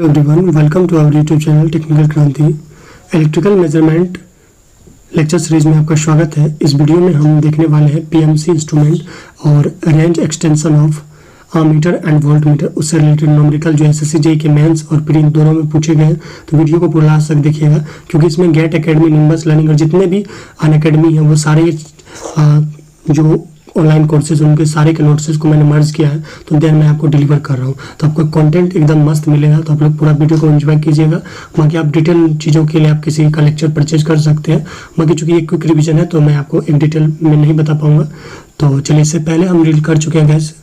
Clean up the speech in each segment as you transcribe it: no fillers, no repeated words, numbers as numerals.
Everyone, welcome to our YouTube channel technical Kranti. Electrical measurement lecture series में आपका स्वागत है। इस वीडियो में हम देखने वाले हैं पीएमसी इंस्ट्रूमेंट और range extension of ammeter and volt meter, उससे रिलेटेड न्यूमेरिकल जो एसएससी जेईई के मेंस और प्री दोनों में पूछे गए हैं। तो वीडियो को पूरा लास्ट तक देखिएगा, क्योंकि इसमें गेट एकेडमी, निम्बस लर्निंग और जितने भी अन अकेडमी हैं वो सारे जो ऑनलाइन कोर्सेज उनके सारे के नोट्स को मैंने मर्ज किया है, तो देन मैं आपको डिलीवर कर रहा हूँ। तो आपको कंटेंट एकदम मस्त मिलेगा, तो आप लोग पूरा वीडियो को एंजॉय कीजिएगा। बाकी आप डिटेल चीज़ों के लिए आप किसी का लेक्चर परचेज कर सकते हैं। बाकी चूंकि एक क्विक रिवीजन है तो मैं आपको एक डिटेल में नहीं बता पाऊंगा। तो चलिए, इससे पहले हम रीड कर चुके हैं gas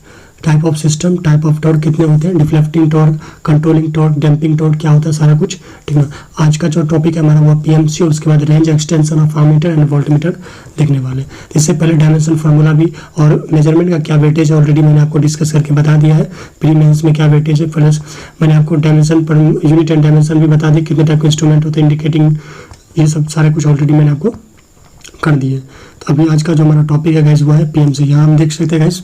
type of system, type of torque कितने होते हैं, deflecting torque, controlling torque, damping torque क्या होता है, सारा कुछ ठीक है। आज का जो टॉपिक है हमारा वो पीएमसी और उसके बाद range extension of ammeter and voltmeter देखने वाले। इससे पहले डायमेंशन फार्मूला भी और मेजरमेंट का क्या वेटेज ऑलरेडी मैंने आपको डिस्कस करके बता दिया है। प्री मेंस में क्या वेटेज है, प्लस मैंने आपको dimension per unit and dimension भी बता दी, कितने टाइप के इंस्ट्रूमेंट होते हैं, इंडिकेटिंग, ये सब सारे कुछ ऑलरेडी मैंने आपको कर दिए। तो अभी आज का जो हमारा टॉपिक है गैस वो है पीएमसी। यहाँ हम देख सकते हैं गैस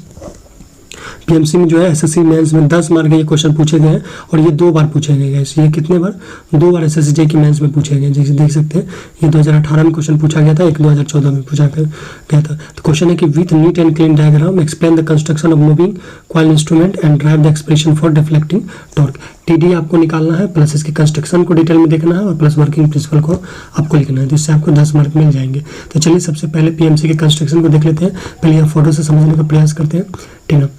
पीएमसी में जो है एसएससी मेंस में 10 मार्क के ये क्वेश्चन पूछे गए हैं और ये 2 बार पूछे गए हैं। ये कितने बार, 2 बार एसएससी जेईई की मेंस में पूछे गए हैं। जैसे देख सकते हैं ये 2018 में क्वेश्चन पूछा गया था, एक 2014 में पूछा गया था। तो क्वेश्चन है कि with neat and clean diagram explain the construction of moving coil instrument and drive the expression for deflecting torque. TD आपको निकालना है, प्लस इसके कंस्ट्रक्शन को डिटेल में देखना है और प्लस वर्किंग प्रिंसिपल को आपको लिखना है, जिससे आपको 10 मार्क मिल जाएंगे। तो चलिए सबसे पहले पीएमसी के कंस्ट्रक्शन को देख लेते हैं। पहले यहाँ फोटो से समझने का प्रयास करते हैं, ठीक है।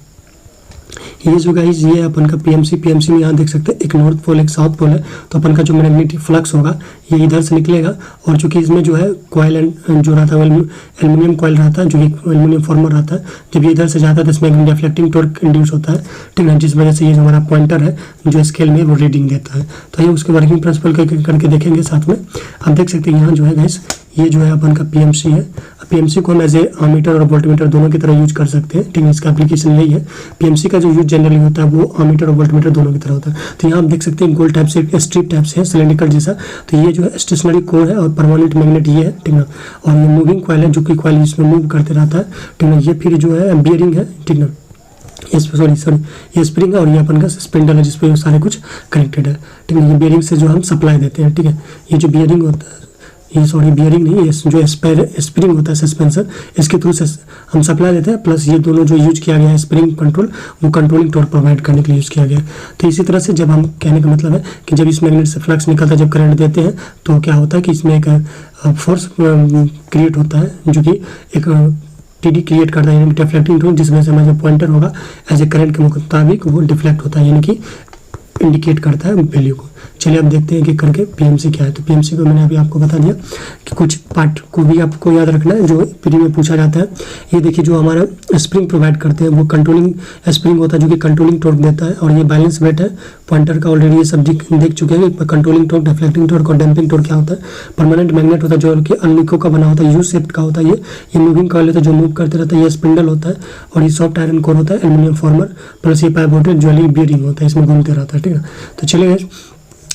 ये जो गाइस ये अपन का पीएमसी में यहाँ देख सकते हैं एक नॉर्थ पोल एक साउथ पोल है। तो अपन का जो मैग्नेटिक फ्लक्स होगा ये इधर से निकलेगा, और चूंकि इसमें जो है कॉइल जो रहता है एल्यूमिनियम कॉइल रहता है, जो कि एल्यूमिनियम फॉर्मर रहता है। जब ये इधर से जाता है तो इसमें डिफ्लेक्टिंग टॉर्क इंड्यूस होता है, ठीक है, जिस वजह से ये जो हमारा पॉइंटर है जो स्केल में वो रीडिंग देता है। तो ये उसके वर्किंग प्रिंसिपल करके देखेंगे साथ में। आप देख सकते हैं यहाँ जो है गाइस ये जो है अपन का पीएमसी है। पीएमसी को हम एज ए आमीटर और वोल्टमीटर दोनों की तरह यूज कर सकते हैं, ठीक है। इसका एप्लीकेशन यही है। पीएमसी का जो यूज जनरली होता है वो आमीटर और वोल्टमीटर दोनों की तरह होता है। तो यहाँ आप देख सकते हैं गोल टाइप से स्ट्रिप टाइप से है, सिलेंड्रिकल जैसा। तो ये जो है स्टेशनरी कोर है और परमानेंट मैग्नेट ये है, ठीक है। और ये मूविंग कॉइल है, जो कि कॉइल इसमें मूव करते रहता है, ठीक है। ये फिर जो है बियरिंग है, ठीक है। ये स्प्रिंग है और ये अपन का स्पिंडल है जिसपे सारे कुछ कनेक्टेड है, ठीक है। ये बियरिंग से जो हम सप्लाई देते हैं, ठीक है। ये जो बियरिंग होता है, ये बियरिंग नहीं, ये जो स्प्रिंग होता है सस्पेंसर, इसके थ्रू से हम सप्लाई देते हैं। प्लस ये दोनों जो यूज किया गया है स्प्रिंग कंट्रोल, वो कंट्रोलिंग टॉर्क प्रोवाइड करने के लिए यूज किया गया है। तो इसी तरह से जब हम कहने का मतलब है कि जब इस मैग्नेट से फ्लक्स निकलता है, जब करंट देते हैं, तो क्या होता है कि इसमें एक फोर्स क्रिएट होता है जो कि एक टीडी क्रिएट करता है, यानी डिफ्लेक्टिंग टॉर्क, जिस वजह से हमारा जो पॉइंटर होगा एज ए करंट के मुताबिक वो डिफ्लेक्ट होता है, यानी कि इंडिकेट करता है वैल्यू को। चलिए अब देखते हैं कि करके पीएमसी क्या है। तो पीएमसी को मैंने अभी आपको बता दिया कि कुछ पार्ट को भी आपको याद रखना है जो प्री में पूछा जाता है। ये देखिए जो हमारा स्प्रिंग प्रोवाइड करते हैं वो कंट्रोलिंग स्प्रिंग होता है, जो कि कंट्रोलिंग टॉर्क देता है। और ये बैलेंस वेट है पॉइंटर का, ऑलरेडी ये सब्जेक्ट देख चुके हैं कि कंट्रोलिंग टॉर्क, डिफ्लेक्टिंग टॉर्क और डैम्पिंग टॉर्क क्या होता है। परमानेंट मैग्नेट होता है जो कि अनलिको का बना होता है, यू शेप्ड का होता है। ये मूविंग कॉइल होता है जो मूव करते रहता है। ये स्पिंडल होता है और ये सॉफ्ट आयरन कोर होता है, एल्यूमिनियम फॉर्मर। प्लस ये पाइवोटेड ज्वेलरी बियरिंग होता है, इसमें घूमते रहता है, ठीक है। तो चलिए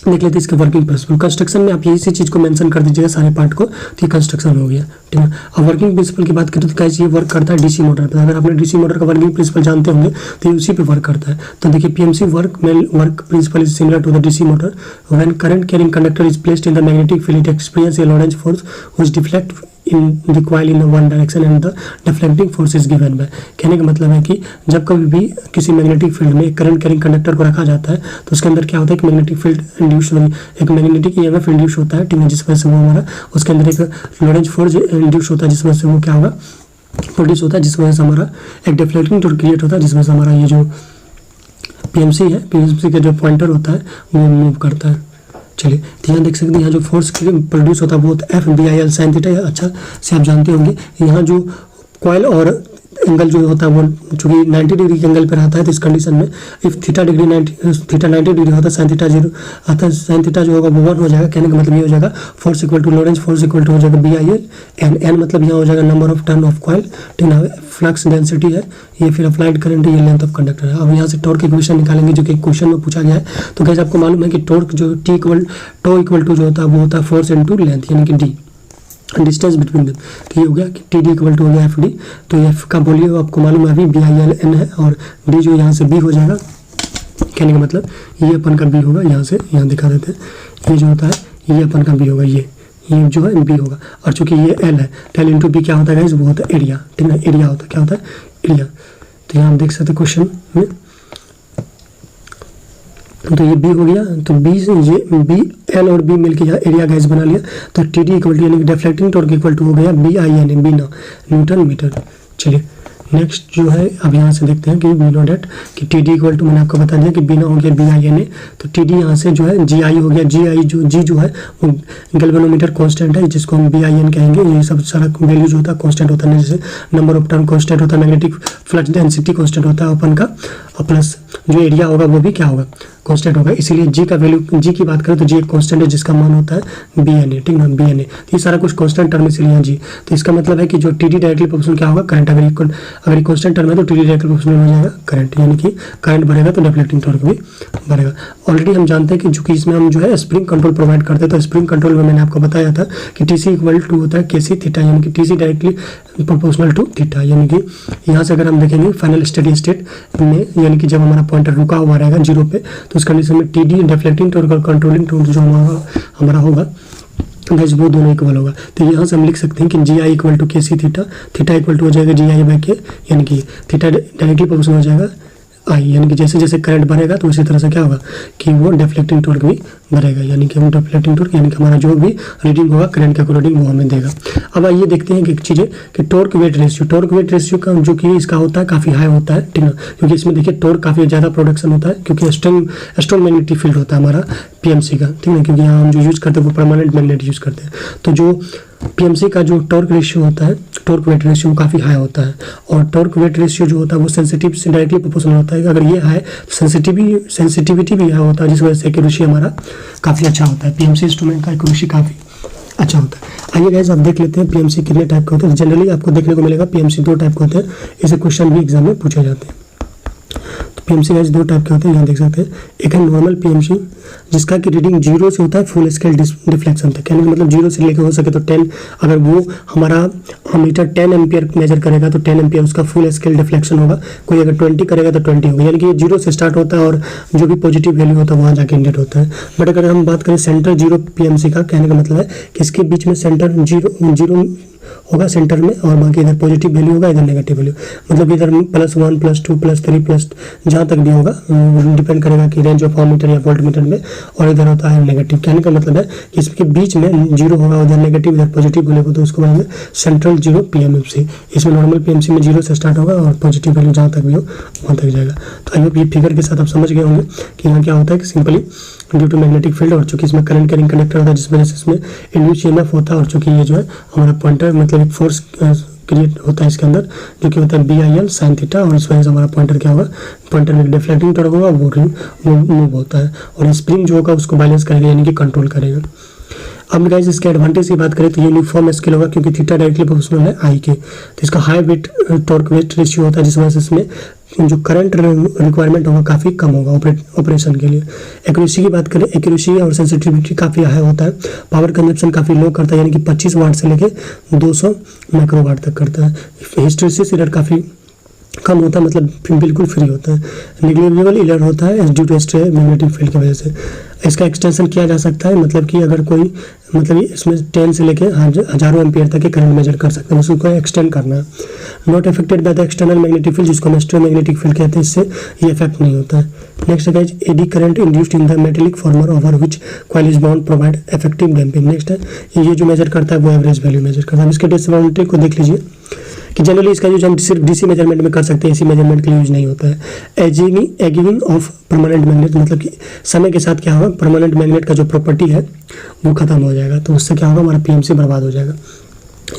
देख लेते हैं इसके वर्किंग प्रिंसिपल। कंस्ट्रक्शन में आप यही सी चीज़ को मेंशन कर दीजिएगा सारे पार्ट को, तो ये कंस्ट्रक्शन हो गया, ठीक है। अब वर्किंग प्रिंसिपल की बात करें तो कैसे ये वर्क करता है डीसी मोटर पर। अगर आपने डीसी मोटर का वर्किंग प्रिंसिपल जानते होंगे तो ये उसी पे वर्क करता है। तो देखिए PMC work principle is similar to the DC motor. When current carrying conductor is placed in the magnetic field it experience a Lorentz force which deflect in the coil in one direction and the deflecting force is given by। कहने का मतलब है कि जब कभी भी किसी magnetic field में करंट कैरिंग कंडक्टर को रखा जाता है तो उसके अंदर क्या होता है कि मैग्नेटिक फील्ड इंड्यूस एक मैग्नेटिक ईएमएफ इंड्यूस होता है, ठीक है, जिस वजह से वो हमारा उसके अंदर एक लॉरेंज फोर्स इंड्यूस होता है, जिस वजह से वो क्या होगा प्रोड्यूस होता है, जिस वजह से हमारा एक डिफ्लेक्टिंग टॉर्क क्रिएट होता है, जिस वजह से हमारा ये जो पीएमसी है, पीएमसी का जो पॉइंटर होता है वो मूव करता है। चलिए तो यहाँ देख सकते हैं यहाँ जो फोर्स प्रोड्यूस होता है वो F B I L sine theta, अच्छा से आप जानते होंगे। यहाँ जो कॉइल और एंगल जो होता है वो चूंकि 90 डिग्री के एंगल पर रहता है, तो इस कंडीशन में इफ थीटा 90 डिग्री होता है, साइन थीटा 0 आता है, साइन थीटा जो होगा वो 1 हो जाएगा। कहने का मतलब ये हो जाएगा force equal to Lorentz force equal to हो जाएगा B I L N N, मतलब यहाँ हो जाएगा number of turn of coil, ठीक है। फ्लक्स डेंसिटी है, ये फिर अप्लाइड करंट है, ये लेंथ ऑफ कंडक्टर है। अब यहाँ से टॉर्क इक्वेशन निकालेंगे जो कि क्वेश्चन में पूछा गया है। तो कैसे आपको मालूम है कि टॉर्क जो टो इक्वल टू जो होता है वो होता है फोर्स इनटू लेंथ, यानी कि डी डिस्टेंस बिटवीन देम। तो ये हो गया कि टी डी इक्वल टू हो गया एफ डी। तो एफ का वैल्यू आपको मालूम है अभी बी आई एल एन है, और डी जो यहाँ से बी हो जाएगा कहने का मतलब ये अपन का बी होगा, यहाँ से यहाँ दिखा देते हैं। ये जो होता है ये अपन का बी होगा, ये जो है बी होगा। और चूंकि ये एल है तो एल इंटू बी क्या होता है गाइस, वो होता है एरिया, ठीक है। एरिया होता है, क्या होता है, एरिया। तो यहाँ आप देख सकते हैं क्वेश्चन में, तो ये बी हो गया। तो बी से ये बी एल और बी मिलकर यहाँ एरिया गाइस बना लिया। तो टी डी इक्वल टू यानी कि डिफ्लेक्टिंग टॉर्क इक्वल टू हो गया बी आई एन ए, बीना न्यूटन मीटर। चलिए नेक्स्ट जो है अब यहाँ से देखते हैं कि वी नो डेट कि टी डी इक्वल टू मैंने आपको बता दिया कि बीना हो गया बी आई एन ए। तो टी डी यहाँ से जो है जी आई हो गया, जी आई जो है वो गैल्वेनोमीटर कांस्टेंट है, जिसको हम बी आई एन कहेंगे। ये सब सारा वैल्यू जो होता है कांस्टेंट होता है, जैसे नंबर ऑफ टर्न कांस्टेंट होता है, मैग्नेटिक फ्लक्स डेंसिटी कांस्टेंट होता है अपन का, और प्लस जो एरिया होगा वो भी क्या होगा, कांस्टेंट होगा। इसीलिए जी का वैल्यू, जी की बात करें तो जी एक कांस्टेंट है जिसका मान होता है बी एन ए, ठीक ना, बी एन ए। तो ये सारा कुछ कांस्टेंट टर्म इसलिए जी। तो इसका मतलब है कि जो टी डी डायरेक्टली प्रोपोर्शनल क्या होगा, करंट। अगर ये कांस्टेंट टर्म है तो टी डी डायरेक्टली प्रोपोर्शनल हो जाएगा करंट, यानी कि करंट बढ़ेगा तो डिफ्लेक्टिंग टॉर्क भी बढ़ेगा। ऑलरेडी हम जानते हैं कि चूंकि इसमें हम जो है स्प्रिंग कंट्रोल प्रोवाइड करते हैं, तो स्प्रिंग कंट्रोल में मैंने आपको बताया था कि टी सी इक्वल टू होता है के सी थीटा, यानी कि T C directly proportional to theta. यानी कि यहाँ से अगर हम देखेंगे फाइनल स्टेडी स्टेट में, यानी कि जब हमारा पॉइंटर रुका हुआ रहेगा जीरो पे, तो उस कंडीशन में टी डी डिफ्लेक्टिंग टॉर्क और कंट्रोलिंग टॉर्क जो हमारा होगा गाइस वो दोनों इक्वल होगा। तो यहाँ से हम लिख सकते हैं कि जी आई इक्वल टू के C theta, theta equal to हो जाएगा जी आई बाई के, यानी कि थीटा डायरेक्टली प्रोपोर्शनल हो जाएगा आई, यानी कि जैसे जैसे करंट बढ़ेगा तो उसी तरह से क्या होगा कि वो डिफ्लेक्टिंग टॉर्क भी बढ़ेगा, यानी कि हम डिफ्लेक्टिंग टॉर्क यानी कि हमारा जो भी रीडिंग होगा करंट के अकॉर्डिंग वो हमें देगा। अब आइए देखते हैं कि एक चीज़ है कि torque weight ratio, torque weight ratio का जो कि इसका होता है काफ़ी हाई होता है, ठीक है, क्योंकि इसमें देखिए टॉर्क काफ़ी ज़्यादा प्रोडक्शन होता है, क्योंकि स्ट्रॉन्ग मैग्नेटिक फील्ड होता है हमारा पीएमसी का, ठीक है, क्योंकि यहाँ हम जो यूज़ करते हैं वो परमानेंट मैग्नेट यूज़ करते हैं। तो जो पीएमसी का जो टॉर्क रेशियो होता है, टॉर्क वेट रेशियो काफ़ी हाई होता है, और टॉर्क वेट रेशियो जो होता है वो सेंसिटिव से डायरेक्टली प्रोपोर्शनल होता है। अगर ये हाई तो सेंसिटिविटी भी हाई होता है, जिस वजह से एक्यूरेसी हमारा काफ़ी अच्छा होता है। पीएमसी इंस्ट्रूमेंट का एक्यूरेसी काफ़ी अच्छा होता है। आइए गाइस आप देख लेते हैं पीएमसी कितने टाइप के होते हैं। जनरली आपको देखने को मिलेगा पीएमसी दो टाइप के होते हैं, इसे क्वेश्चन भी एग्जाम में पूछे जाते हैं। पीएमसी गाइस दो टाइप के होते हैं, यहाँ देख सकते हैं। एक है नॉर्मल पीएमसी, जिसका कि रीडिंग जीरो से होता है फुल स्केल डिफ्लेक्शन तक, कहने का मतलब जीरो से लेकर हो सके तो 10, अगर वो हमारा मीटर 10 एम्पियर मेजर करेगा तो 10 एम्पियर उसका फुल स्केल डिफ्लेक्शन होगा। कोई अगर 20 करेगा तो 20 होगा, यानी कि जीरो से स्टार्ट होता है और जो भी पॉजिटिव वैल्यू होता है वहाँ जाके इंडेट होता है। बट अगर हम बात करें सेंटर जीरो पीएमसी का, कहने का मतलब है कि इसके बीच में सेंटर जीरो होगा सेंटर में, और बाकी इधर पॉजिटिव वैल्यू होगा, इधर नेगेटिव वैल्यू, मतलब इधर +1 +2 +3 प्लस जहाँ तक भी होगा डिपेंड करेगा कि रेंज ऑफ मीटर या वोल्ट मीटर में, और इधर होता है नेगेटिव। कहने का मतलब है कि इसके बीच में जीरो होगा, उधर नेगेटिव इधर पॉजिटिव वैल्यू, तो उसको बोलेंगे सेंट्रल जीरो पीएमसी। इसमें नॉर्मल पीएमसी में जीरो से स्टार्ट होगा और पॉजिटिव वैल्यू जहाँ तक भी हो वहाँ तक जाएगा। तो आई होप ये फिगर के साथ आप समझ गए होंगे कि यहाँ क्या होता है कि simply due to magnetic field, और चूंकि इसमें करंट कैरिंग कंडक्टर होता है जिस वजह से इसमें इंड्यूस ईएमएफ होता है, और चूंकि ये जो है हमारा पॉइंटर मतलब एक फोर्स क्रिएट होता है इसके अंदर, जो कि होता है B I L sine theta, और इस वजह से हमारा पॉइंटर क्या होगा, पॉइंटर में डिफ्लेक्टिंग टॉर्क होगा, वो मूव होता है, और स्प्रिंग जो होगा उसको बैलेंस करेगा, यानी कि कंट्रोल करेगा। अब गाइस इसके एडवांटेज की बात करें तो यूनिफॉर्म स्केल होगा, क्योंकि थीटा डायरेक्टली प्रोपोर्शनल है आई के, तो इसका high wait torque weight ratio होता है, जिस वजह से इसमें जो करंट रिक्वायरमेंट होगा काफ़ी कम होगा ऑपरेशन के लिए। एक्यूरेसी की बात करें, एक्यूरेसी और सेंसिटिविटी काफ़ी हाई होता है, पावर कंजप्शन काफ़ी लो करता है, यानी कि 25 वाट से लेके 200 माइक्रोवाट तक करता है। हिस्टैरिसीस एरर काफ़ी कम होता है, मतलब बिल्कुल फ्री होता है। नेग्लिजिबल एरर होता है ड्यू टू मैग्नेटिक फील्ड की वजह से। इसका एक्सटेंशन किया जा सकता है, मतलब कि अगर कोई मतलब इसमें 10 से लेके हजारों एम्पियर तक के करंट मेजर कर सकते हैं, उसको एक्सटेंड करना है। Not affected by the external magnetic field, जिसको हम एक्सटर्नल मैग्नेटिक फील्ड कहते हैं, इससे ये इफेक्ट नहीं होता है। नेक्स्ट है eddy current induced in the metallic farmer over which coil is bound provide effective damping. Next है ये जो मेजर करता है वो एवरेज वैल्यू मेजर करता है। इसके डिसएडवांटेज को देख लीजिए कि जनरली इसका यूज हम सिर्फ डीसी मेजरमेंट में कर सकते हैं, एसी मेजरमेंट के लिए यूज नहीं होता है। एजिंग ऑफ परमानेंट मैग्नेट, मतलब कि समय के साथ क्या होगा, परमानेंट मैग्नेट का जो प्रॉपर्टी है वो खत्म हो जाएगा, तो उससे क्या होगा, हमारा पीएमसी बर्बाद हो जाएगा।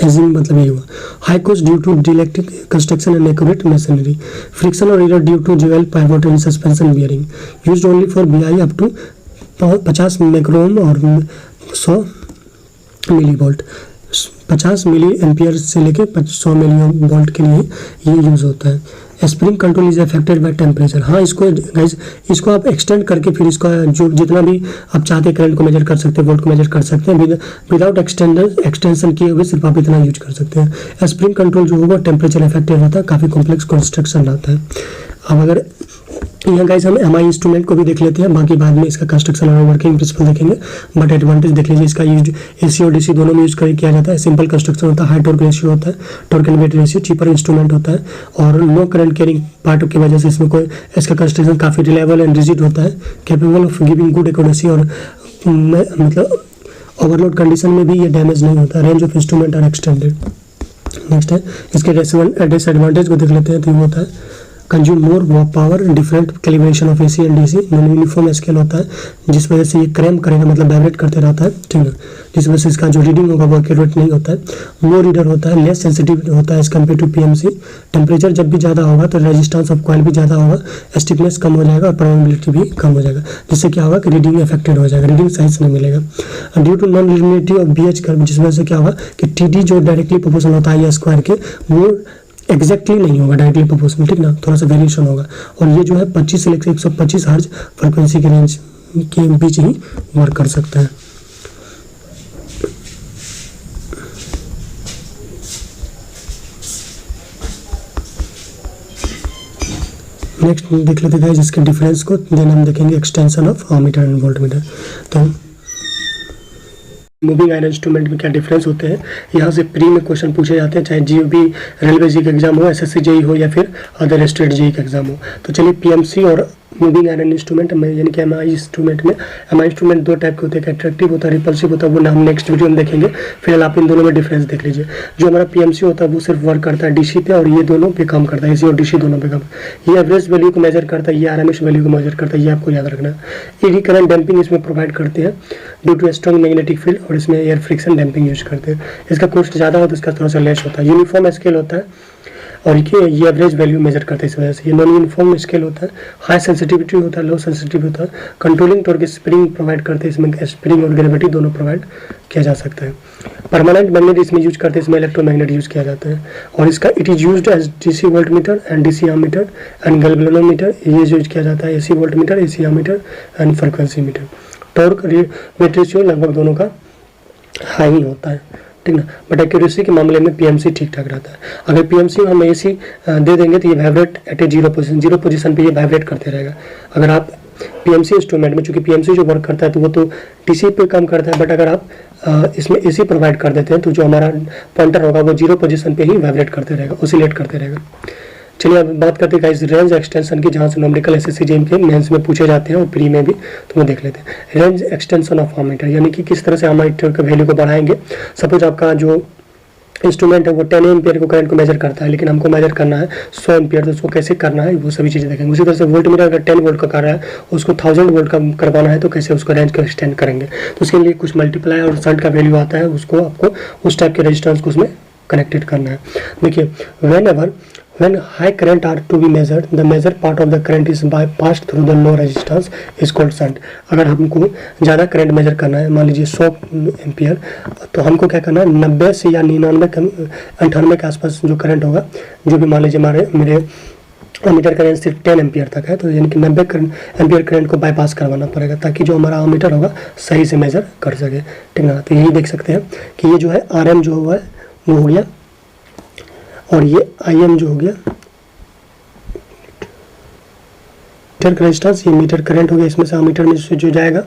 एजिंग मतलब ये हुआ। High cost due to dielectric construction and accurate machinery. Friction और error due to jewel pivot in suspension bearing. Used only for BI up to 50 microamp और 100 मिली वोल्ट। 50 मिली एम्पियर से लेके 100 मिली वोल्ट के लिए ये use होता है। Spring control is affected by temperature. हाँ, इसको गाइस इसको आप एक्सटेंड करके फिर इसका जो जितना भी आप चाहते हैं करंट को मेजर कर सकते हैं, वोल्ट को मेजर कर सकते हैं, विदाउट एक्सटेंशन किए हुए सिर्फ आप इतना यूज कर सकते हैं। स्प्रिंग कंट्रोल जो होगा टेम्परेचर अफेक्टेड रहता है, काफ़ी कॉम्प्लेक्स कंस्ट्रक्शन रहता है। अब अगर यहाँ गाइस हम एमआई इंस्ट्रूमेंट को भी देख लेते हैं, बाकी बाद में इसका कंस्ट्रक्शन और वर्किंग प्रिंसिपल देखेंगे। बट एडवांटेज देख लीजिए, इसका यूज एसी और डीसी दोनों में यूज किया जाता है। सिंपल कंस्ट्रक्शन होता है, हाई टॉर्क रेशियो होता है, torque and weight ratio, cheaper instrument होता है और लो करंट कैरिंग पार्ट की वजह से इसमें कोई इसका कंस्ट्रक्शन काफ़ी रिलायबल एंड रिजिड होता है, capable of giving good accuracy और मतलब ओवरलोड कंडीशन में भी ये डैमेज नहीं होता। Range of instrument are extended. Next है इसके डिसएडवांटेज को देख लेते हैं। तो ये होता है consume more power, different calibration of AC and DC, non uniform scale होता है जिस वजह से ये क्रैम्प करेगा, मतलब वाइब्रेट करते रहता है, ठीक है, जिस वजह से इसका जो रीडिंग होगा वो एक्यूरेट नहीं होता है। लो रीडर होता है, लेस सेंसिटिव होता है as compare to PMC. Temperature जब भी ज़्यादा होगा तो रेजिस्टेंस ऑफ कॉइल भी ज़्यादा होगा, स्टिफनेस कम हो जाएगा और परमेबिलिटी भी कम हो जाएगा, जिससे क्या होगा कि रीडिंग अफेक्टेड हो जाएगा, रीडिंग सही से नहीं मिलेगा। Due to non linearity of BH curve, जिस वजह से क्या होगा कि टीडी जो डायरेक्टली प्रोपोर्शनल होता है या स्क्वायर के, वो एग्जैक्टली नहीं होगा डायरेक्टली प्रोपोर्शनल, ठीक ना, थोड़ा सा वेरिएशन होगा। और ये जो है 25 से लेकर 125 हर्ट्ज फ्रिक्वेंसी के रेंज के बीच ही वर्क कर सकता है। नेक्स्ट देख लेते हैं इसके डिफरेंस को, देन हम देखेंगे extension of ammeter and voltmeter. तो मूविंग आयरन इंस्ट्रूमेंट में क्या डिफरेंस होते हैं, यहाँ से प्री में क्वेश्चन पूछे जाते हैं, चाहे जीओबी रेलवे जी का एग्जाम हो, एसएससी जेई हो या फिर अदर स्टेट जेई का एग्जाम हो। तो चलिए पीएमसी और मूविंग आयरन इंस्ट्रूमेंट में यानी कि एमआई इंस्ट्रूमेंट में, एमआई इंस्ट्रूमेंट दो टाइप के होते हैं, अट्रैक्टिव होता है, रिपल्सिव होता है, वो हम नेक्स्ट वीडियो में देखेंगे। फिलहाल आप इन दोनों में डिफरेंस देख लीजिए। जो हमारा पीएमसी होता है वो सिर्फ वर्क करता है डीसी पे और ये दोनों पे काम करता है, एसी और डीसी दोनों पे काम। ये एवरेज वैल्यू को मेजर करता है, ये आरएमएस वैल्यू को मेजर करता है, ये आपको याद रखना है। एडी करंट डैम्पिंग इसमें प्रोवाइड करते हैं due to strong magnetic field, और इसमें एयर फ्रिक्शन डैम्पिंग यूज करते हैं। इसका कॉस्ट ज़्यादा होता है, इसका थोड़ा सा लेस होता है। यूनिफॉर्म स्केल होता है और ये एवरेज वैल्यू मेजर करते हैं, इस वजह से। ये नॉन यूनिफॉर्म स्केल होता है, हाई सेंसिटिविटी होता है, लो सेंसिटिव होता है। कंट्रोलिंग टॉर्क स्प्रिंग प्रोवाइड करते हैं, इसमें स्प्रिंग और ग्रेविटी दोनों प्रोवाइड किया जा सकता है। परमानेंट मैग्नेट इसमें यूज करते हैं, इसमें इलेक्ट्रोमैग्नेट यूज किया जाता है। और इसका it is used as DC voltmeter and DC ammeter and galvanometer, ये यूज किया जाता है, AC voltmeter, AC ammeter and frequency meter. Torque weight ratio लगभग दोनों का हाई ही होता है, ठीक ना, बट एक्यूरेसी के मामले में पीएमसी ठीक ठाक रहता है। अगर पीएमसी में हम एसी दे देंगे तो ये वाइब्रेट एट ए जीरो पोजीशन पे ये वाइब्रेट करते रहेगा। अगर आप पीएमसी इंस्ट्रूमेंट में, चूंकि पीएमसी जो वर्क करता है तो वो तो डीसी पे काम करता है, बट अगर आप इसमें एसी प्रोवाइड कर देते हैं तो जो हमारा पॉइंटर होगा वो जीरो पोजीशन पे ही वाइब्रेट करते रहेगा, ऑसिलेट करते रहेगा। चलिए अब बात करते हैं गाइस रेंज एक्सटेंशन की, जहाँ से न्यूमेरिकल एसएससी जेईई के मेंस में पूछे जाते हैं और प्री में भी, तो वो देख लेते हैं। रेंज एक्सटेंशन ऑफ अमीटर, यानी कि किस तरह से अमीटर के वैल्यू को बढ़ाएंगे। सपोज आपका जो इंस्ट्रूमेंट है वो 10 एम्पियर को करंट को मेजर करता है, लेकिन हमको मेजर करना है 100 एम्पियर, तो उसको कैसे करना है वो सभी चीज़ें देखेंगे। उसी तरह से वोल्ट मीटर अगर 10 वोल्ट का कर रहा है, उसको 1000 वोल्ट का करवाना है तो कैसे उसको रेंज को एक्सटेंड करेंगे। तो उसके लिए कुछ मल्टीप्लाई और शंट का वैल्यू आता है, उसको आपको उस टाइप के रेजिस्टेंस को उसमें कनेक्टेड करना है। देखिए when high current are to be measured, the measured part of the current is bypassed through the low resistance is called shunt। अगर हमको ज़्यादा करंट मेजर करना है, मान लीजिए 100 एम्पियर, तो हमको क्या करना है 90 से या 99 के आसपास जो करंट होगा, जो भी मान लीजिए मेरे अमीटर करंट सिर्फ 10 एम्पियर तक है, तो यानी कि 90 एम्पियर करंट को बाईपास करवाना पड़ेगा ताकि जो हमारा अमीटर होगा सही से मेजर कर सके, ठीक ना। तो यही देख सकते हैं कि ये जो है RM जो हुआ है वो हो गया, और ये IM जो हो गया मीटर रेजिस्टेंस, ये मीटर करंट हो गया, इसमें से अमीटर में जो जाएगा,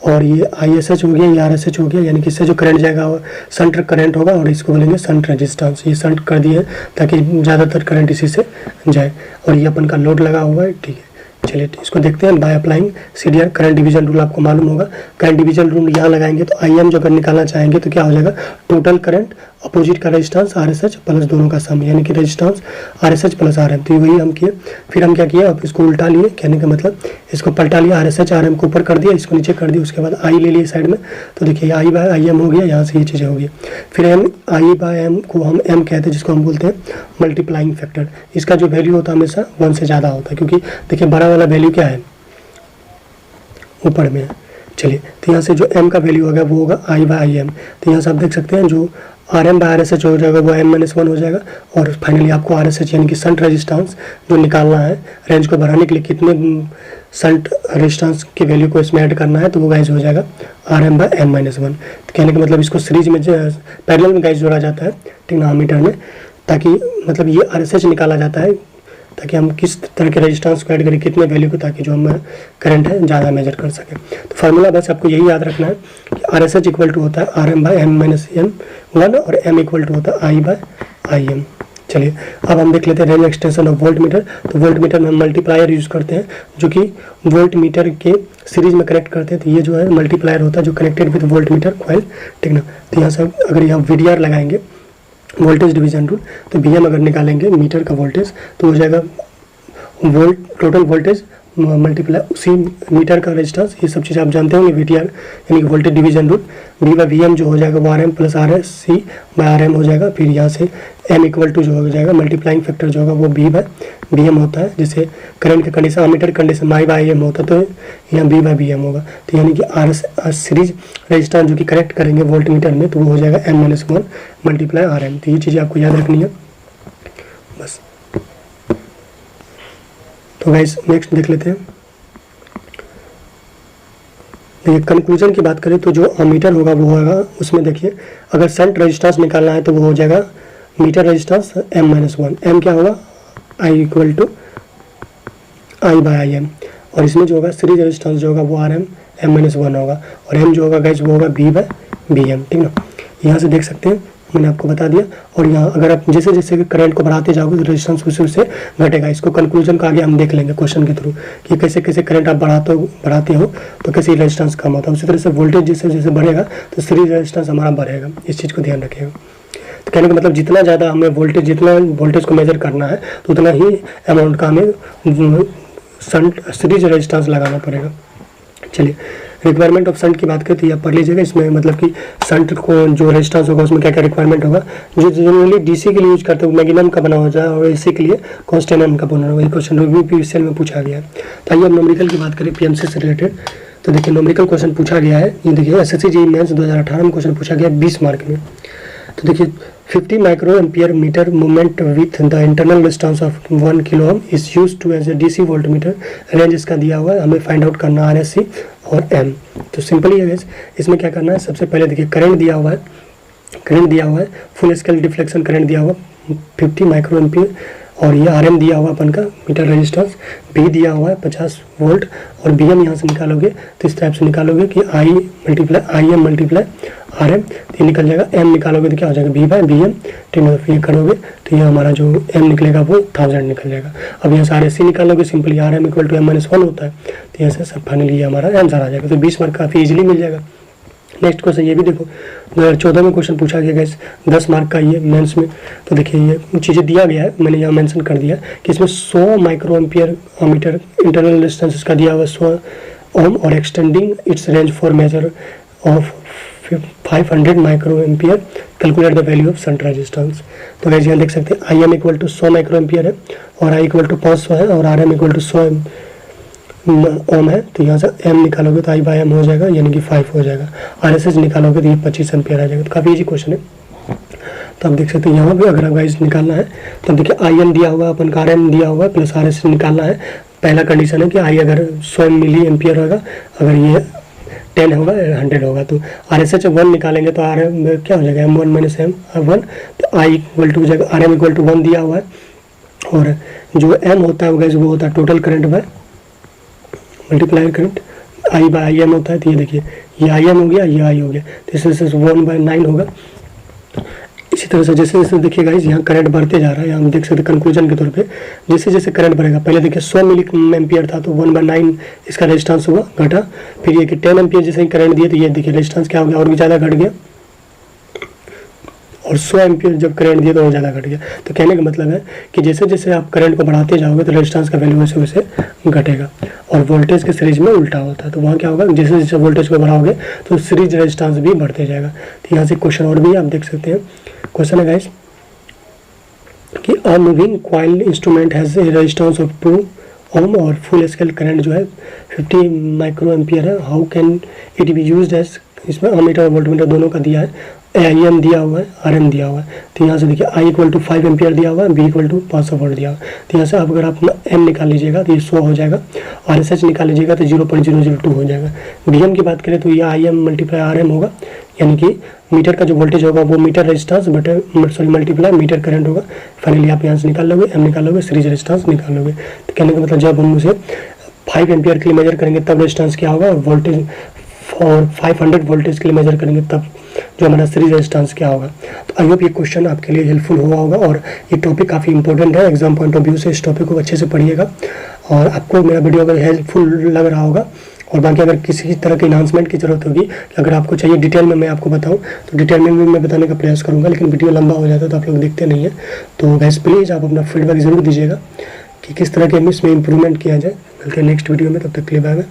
और ये ISH हो गया, ये RSH हो गया, यानी कि इससे जो करंट जाएगा वो शंट करंट होगा, और इसको बोलेंगे शंट रेजिस्टेंस। ये शंट कर दिए ताकि ज़्यादातर करंट इसी से जाए, और ये अपन का लोड लगा हुआ है, ठीक है। चलिए इसको देखते हैं। By applying CDR current division rule आपको मालूम होगा। करंट डिवीजन रूल यहाँ लगाएंगे तो IM जो अगर निकालना चाहेंगे तो क्या हो जाएगा, टोटल करंट अपोजिट का रेजिस्टेंस RSH प्लस दोनों का सम, यानी कि रेजिस्टेंस RSH प्लस RM। तो वही हम किए, फिर हम क्या किए, अब इसको उल्टा लिए, कहने का मतलब इसको पलटा लिया, RSH RM को ऊपर कर दिया, इसको नीचे कर दिया, उसके बाद I ले लिए साइड में, तो देखिए I बाय IM हो गया, यहाँ से ये चीज़ें हो गई। फिर I बाय M को हम M कहते हैं, जिसको हम बोलते हैं मल्टीप्लाइंग फैक्टर। इसका जो वैल्यू होता है हमेशा 1 से ज़्यादा होता है, क्योंकि देखिए बड़ा वाला वैल्यू क्या है, ऊपर में है। चलिए तो यहाँ से जो M का वैल्यू होगा वो होगा I बाय IM। तो यहाँ से आप देख सकते हैं जो RM बाय RSH हो जाएगा वो M-1 हो जाएगा, और फाइनली आपको RSH यानी कि शंट रेजिस्टेंस जो निकालना है रेंज को बढ़ाने के लिए, कितने शंट रेजिस्टेंस की वैल्यू को इसमें ऐड करना है, तो वो गाइज हो जाएगा RM बाय M-1। तो कहने का मतलब इसको सीरीज में पैरेलल में गाइज जोड़ा जाता है, ठीक ना, अमीटर में, ताकि मतलब ये RSH निकाला जाता है ताकि हम किस तरह के रेजिस्टेंस को ऐड करें, कितने वैल्यू को, ताकि जो हम करंट है ज़्यादा मेजर कर सकें। तो फार्मूला बस आपको यही याद रखना है कि RSH इक्वल टू होता है RM/M-M1 और M इक्वल टू होता है I/IM। चलिए अब हम देख लेते हैं range extension of volt meter. तो वोल्ट मीटर में हम मल्टीप्लायर यूज़ करते हैं जो कि वोल्ट मीटर के सीरीज में कनेक्ट करते हैं। तो ये जो है मल्टीप्लायर होता है जो connected with volt meter coil, ठीक ना। तो यहाँ से अगर यहाँ VDR लगाएंगे, वोल्टेज डिवीजन रूल, तो VM अगर निकालेंगे मीटर का वोल्टेज तो हो जाएगा वोल्ट टोटल वोल्टेज मल्टीप्लाई उसी मीटर का रेजिस्टेंस। ये सब चीज़ आप जानते होंगे, VDR यानी कि वोल्टेज डिवीजन रूल। V/VM जो हो जाएगा वो RM + RSC/RM हो जाएगा। फिर यहाँ से M इक्वल टू जो हो जाएगा मल्टीप्लाइंग फैक्टर जो होगा वो B/VM होता है। जैसे करंट का कंडीशन अमीटर कंडीशन I/IM होता है तो यहाँ B/VM होगा। तो यानी कि RS सीरीज रेजिस्टेंस जो कि कनेक्ट करेंगे वोल्ट मीटर में तो वो हो जाएगा M-1 × RM। तो ये चीज़ें आपको याद रखनी है बस। तो गाइस नेक्स्ट देख लेते हैं। देखिए कंक्लूजन की बात करें तो जो अमीटर होगा वो होगा, उसमें देखिए अगर शंट रेजिस्टेंस निकालना है तो वो हो जाएगा मीटर रेजिस्टेंस M-1। M क्या होगा I इक्वल टू I/IM। और इसमें जो होगा सीरीज रेजिस्टेंस जो होगा वो RM/M-1 होगा और M जो होगा गाइस वो होगा B/VM, ठीक ना। यहाँ से देख सकते हैं मैंने आपको बता दिया। और यहाँ अगर आप जैसे जैसे करंट को बढ़ाते जाओगे तो रेजिस्टेंस उसी से घटेगा। इसको कंक्लूजन को आगे हम देख लेंगे क्वेश्चन के थ्रू कि कैसे कैसे करंट आप बढ़ाते हो तो कैसे रेजिस्टेंस कम होता है। उसी तरह से वोल्टेज जैसे जैसे बढ़ेगा तो सीरीज रेजिस्टेंस हमारा बढ़ेगा। इस चीज़ को ध्यान रखिएगा। तो कहने का मतलब जितना ज़्यादा हमें जितना वोल्टेज को मेजर करना है तो उतना ही अमाउंट का हमें शंट सीरीज रेजिस्टेंस लगाना पड़ेगा। चलिए रिक्वायरमेंट ऑफ शंट की बात करते हैं, आप पढ़ लीजिएगा। इसमें मतलब कि शंट को जो रेजिस्टेंस होगा उसमें क्या क्या रिक्वायरमेंट होगा। जो जनरली DC के लिए यूज करते हैं मैग्नेटम का बना हो जाए और AC के लिए कॉन्स्टेंट का बना हुआ। क्वेश्चन PVCL में पूछा गया है। तो आइए अब न्यूमेरिकल की बात करें PMC से रिलेटेड। तो देखिए न्यूमेरिकल क्वेश्चन पूछा गया है। ये देखिए SSC JEE मेंस 2018 में क्वेश्चन पूछा गया 20 मार्क में। तो देखिए 50 microampere meter movement with the internal resistance of 1 kilo ohm is use to as a DC volt meter. Range इसका दिया हुआ है, हमें फाइंड आउट करना RSC और M। तो सिंपली है इसमें क्या करना है, सबसे पहले देखिए करंट दिया हुआ है, फुल स्केल डिफ्लेक्शन करंट दिया हुआ 50 माइक्रोएम्पियर और ये RM दिया हुआ अपन का मीटर रेजिस्टेंस, B दिया हुआ है 50 वोल्ट और BM यहाँ से निकालोगे तो इस टाइप से निकालोगे कि IM × RM। तो ये निकल जाएगा। M निकालोगे तो क्या हो जाएगा B/VM, ठीक है। फिर ये करोगे तो ये हमारा जो M निकलेगा वो 1000 निकल जाएगा। अब यहाँ से RSC निकालोगे, simply RM equal to M-1 होता है। तो यहाँ से सब फाइनली ये हमारा आंसर आ जाएगा। तो 20 मार्क काफ़ी इजीली मिल जाएगा। नेक्स्ट क्वेश्चन ये भी देखो 2014 में क्वेश्चन पूछा गया गाइस 10 मार्क का ये मेंस में। तो देखिए ये चीज़ें दिया गया है, मैंने यहाँ मेंशन कर दिया कि इसमें 100 माइक्रोएम्पियर मीटर इंटरनल रेजिस्टेंस इसका दिया हुआ 100 ओम और extending its range for measure of 500 microampere, calculate the value of shunt resistance. तो गाइस यहाँ देख सकते हैं IM इक्वल टू 100 माइक्रोएम्पियर है और I इक्वल टू 500 है और RM इक्वल टू 100 ओम है। तो यहाँ से M निकालोगे तो I/M हो जाएगा यानी कि 5 हो जाएगा। RSS निकालोगे तो ये 25 एम्पियर आ जाएगा। तो काफ़ी इजी क्वेश्चन है। तो आप देख सकते हैं यहाँ भी अगर गाइस निकालना है तो देखिए IM दिया हुआ अपन का RM दिया हुआ प्लस RSS निकालना है। पहला कंडीशन है कि I अगर 100 मिली एम्पियर होगा, अगर ये 10 होगा 100 होगा तो RSH 1 निकालेंगे तो RM क्या हो जाएगा M1 - M1। तो I इक्वल टू जाएगा RM इक्वल टू 1 दिया हुआ है और जो M होता है वो होता है total current by multiplier current I/IM होता है। तो ये देखिए ये IM हो गया, ये I हो गया, तो इससे 1/9 होगा। इसी तरह से जैसे जैसे देखिए गाइस यहाँ करंट बढ़ते जा रहा है, हम देख सकते हैं कंक्लूजन के तौर पे जैसे जैसे करंट बढ़ेगा, पहले देखिए 100 मिली एम्पियर था तो 1/9 इसका रेजिस्टेंस हुआ घटा। फिर ये कि 10 एम्पियर जैसे ही करंट दिए तो ये देखिए रेजिस्टेंस क्या हो गया और भी ज़्यादा घट गया और 100 एम्पियर जब करंट दिया तो और ज़्यादा घट गया। तो कहने का मतलब है कि जैसे जैसे आप करंट को बढ़ाते जाओगे तो रेजिस्टेंस का वैल्यू वैसे वैसे घटेगा और वोल्टेज के सीरीज में उल्टा होता है। तो वहाँ क्या होगा, जैसे जैसे वोल्टेज को बढ़ाओगे तो सीरीज रेजिस्टेंस भी बढ़ते जाएगा। तो यहाँ से क्वेश्चन और भी आप देख सकते हैं। क्वेश्चन है गाइस कि a moving coil instrument has a resistance of 2 ohm और फुल स्केल करंट जो है 50 माइक्रो एम्पियर है। How can it be used as, इसमें अमीटर और वोल्टमीटर दोनों का दिया है IM दिया हुआ है, RM दिया हुआ है। तो यहाँ से देखिए I इक्वल टू 5 एम्पियर दिया हुआ है, B इक्वल टू 500 वोल्ट दिया हुआ है। तो यहाँ से आप अगर आप M निकाल लीजिएगा तो ये 100 हो जाएगा, और SH निकाल लीजिएगा तो 0.002 हो जाएगा। DM की बात करें तो ये IM मल्टीप्लाई RM होगा, यानी कि मीटर का जो वोल्टेज होगा वो meter resistance multiply meter current होगा। फाइनली आप यहाँ से निकाल लोगे, M निकाल लोगे, सीरीज रेजिस्टेंस निकाल लोगे। तो कहने का मतलब जब हम उसे 5 एम्पियर के लिए मेजर करेंगे तब रेजिस्टेंस क्या होगा, और वोल्टेज और 500 वोल्टेज के लिए मेजर करेंगे तब जो हमारा सीरीज रेजिस्टेंस क्या होगा। तो आई होप ये क्वेश्चन आपके लिए हेल्पफुल हुआ होगा, और ये टॉपिक काफ़ी इंपॉर्टेंट है एग्जाम पॉइंट ऑफ व्यू से। इस टॉपिक को अच्छे से पढ़िएगा, और आपको मेरा वीडियो अगर हेल्पफुल लग रहा होगा, और बाकी अगर किसी तरह के इन्हांसमेंट की ज़रूरत होगी, अगर आपको चाहिए डिटेल में मैं आपको बताऊं तो डिटेल में भी मैं बताने का प्रयास करूंगा, लेकिन वीडियो लंबा हो जाता है तो आप लोग देखते नहीं हैं। तो गैस प्लीज़ आप अपना फीडबैक ज़रूर दीजिएगा कि किस तरह के इसमें इंप्रूवमेंट किया जाए। मिलते हैं नेक्स्ट वीडियो में, तब तक के लिए बाय बाय।